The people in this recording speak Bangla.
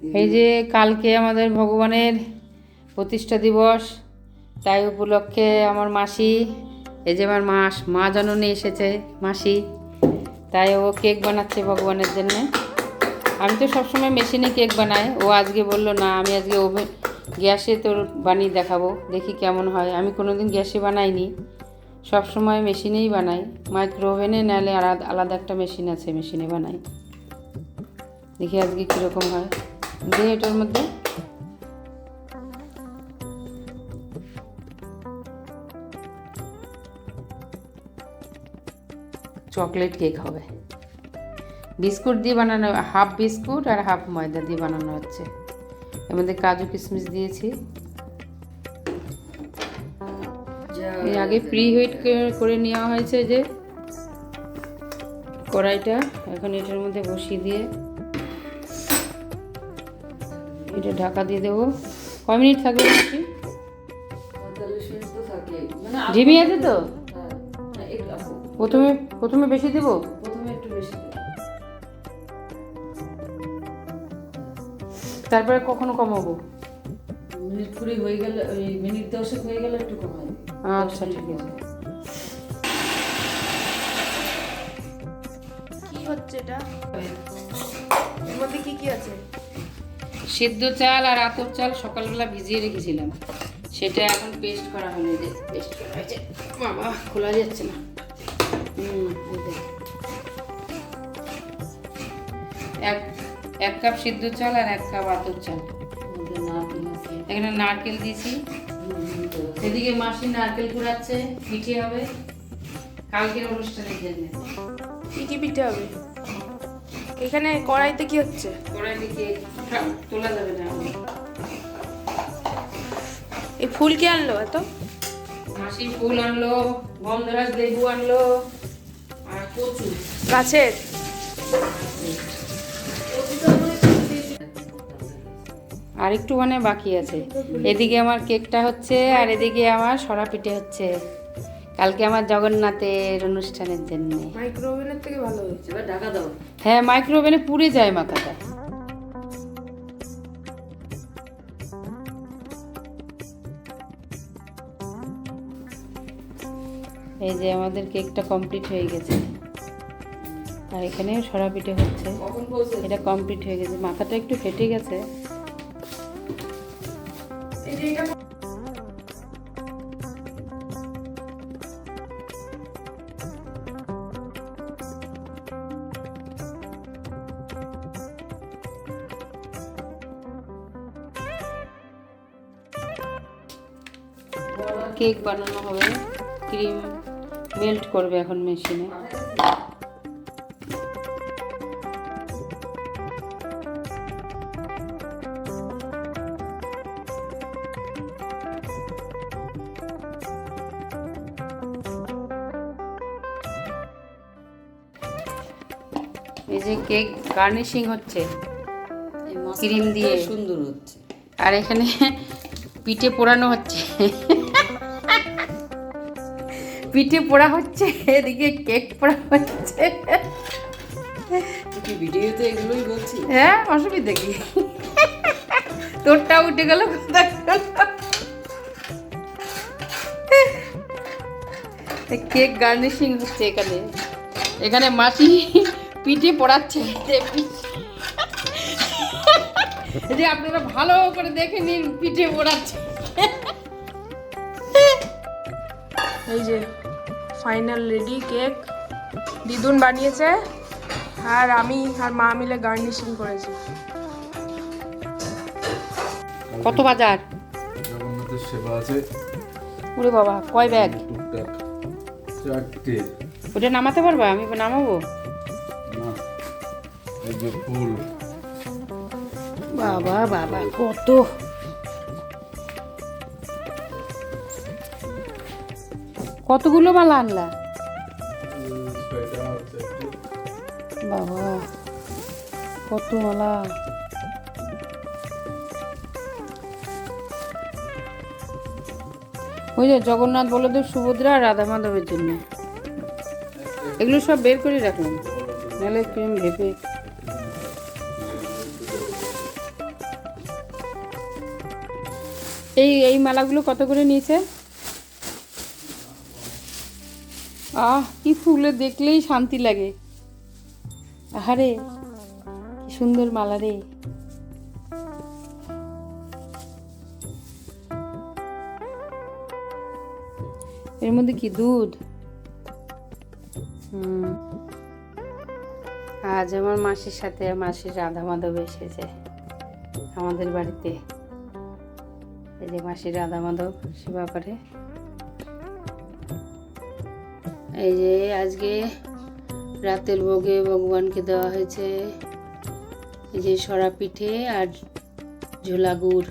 এই যে কালকে আমাদের ভগবানের প্রতিষ্ঠা দিবস, তাই উপলক্ষে আমার মাসি, এই যে আমার মা জননী এসেছে মাসি, তাই ও কেক বানাচ্ছে ভগবানের জন্য। আমি তো সবসময় মেশিনে কেক বানাই, ও আজকে বললো না আমি আজকে গ্যাসে তোর বানিয়ে দেখাবো, দেখি কেমন হয়। আমি কোনোদিন গ্যাসে বানাইনি, সবসময় মেশিনেই বানাই, মাইক্রো ওভেনে নাহলে আলাদা একটা মেশিন আছে, মেশিনে বানাই। দেখি আজকে কীরকম হয়। দিয়ে এটার মধ্যে চকলেট কেক হবে, বিস্কুট দিয়ে বানানো, হাফ বিস্কুট আর হাফ ময়দা দিয়ে বানানো হচ্ছে। এর মধ্যে কাজু কিশমিশ দিয়েছি। এর আগে প্রি হিট করে নেওয়া হয়েছে যে কড়াইটা, এখন এটার মধ্যে বসিয়ে দিয়ে এটা ঢাকা দিয়ে দেবো। কয় মিনিট থাকবে নাকি? ঝিমি আছে তো? প্রথমে বেশি দেবো, তারপরে কখনো কমাবো? মিনিট 20 হয়ে গেলে, ওই মিনিট 10 হয়ে গেলে একটু কমাই। আচ্ছা ঠিক আছে। কি হচ্ছে এটা? এর মধ্যে কি কি আছে? সিদ্ধ চাল আর আতপ চাল সকালবেলা ভিজিয়ে রেখেছিলাম, সেটা এখন পেস্ট করা হলো। যে পেস্ট করা হয়েছে, বাবা খোলা যাচ্ছে না। এক কাপ সিদ্ধ চাল আর 1 কাপ আতপ চাল। এখানে নারকেল দিয়েছি, এদিকে মাসি নারকেল কুড়াচ্ছে, পিঠে হবে কালকের অনুষ্ঠানের জন্য। কি কি পিঠে হবে? এখানে কড়াইতে কি হচ্ছে? কড়াই দিকে তোলা যাবে না। এই ফুল কে আনলো এত? মাসি ফুল আনলো, গন্ধরাজ লেবু আনলো আর কচু গাছের। আর একটু মানে বাকি আছে। এদিকে আমার কেকটা হচ্ছে আর এদিকে আমার সরা পিঠে হচ্ছে কালকে আমার জগন্নাথের অনুষ্ঠানের জন্য। মাইক্রো ওভেনের থেকে ভালো হয়েছে। এবার ঢাকা দাও। হ্যাঁ, মাইক্রো ওভেনে পুড়ে যায় মাথাটা। এই যে আমাদের কেকটা কমপ্লিট হয়ে গেছে, আর এখানে সরা পিঠে হচ্ছে, এটা কমপ্লিট হয়ে গেছে। মাথাটা একটু ফেটে গেছে। কেক বানানো হবে, ক্রিম মেল্ট করবে এখন মেশিনে। এই যে কেক গার্নিশিং হচ্ছে ক্রিম দিয়ে, সুন্দর হচ্ছে। আর এখানে পিঠে পোড়ানো হচ্ছে, পিঠে পোড়া হচ্ছে, এদিকে কেক পোড়া হচ্ছে। ভিডিওতে এগুলোই বলছি। হ্যাঁ, অসুবিধা কি? তোরটা উঠে গেল। কেক গার্নিশিং হচ্ছে এখানে, এখানে মাসি পিঠে পোড়াচ্ছে। যে আপনারা ভালো করে দেখে নিন, পিঠে পোড়াচ্ছে। এই যে ফাইনাল রেডি কেক, দিদুন বানিয়েছে আর আমি আর মা মিলে গার্নিশিং করেছি। কত বাজার? জগন্নাথের সেবা আছে। ওরে বাবা, কয় ব্যাগ? টুকটাক 4টে। ওটা নামাতে পারবা? আমি নামাবো। না, এই যে ফুল। বাবা বাবা, কত! কতগুলো মালা আনলা? বাবা, কত মালা! ওই যে জগন্নাথ, বলদেব, সুভদ্রা আর রাধা মাধবের জন্য। এগুলো সব বের করে রাখলাম, নাহলে ভেপে এই মালাগুলো কত করে নিয়েছে? কি ফুলে দেখলেই শান্তি লাগে। আহারে কি সুন্দর মালা রে। এর মধ্যে কি দুধ? আজ আমার মাসির সাথে মাসির রাধা মাধব এসেছে আমাদের বাড়িতে। এই যে মাসির রাধা মাধব সেবা করে। এই যে আজকে রাতের ভোগে ভগবানকে দেওয়া হয়েছে এই যে সরা পিঠে আর ঝোলা গুড়।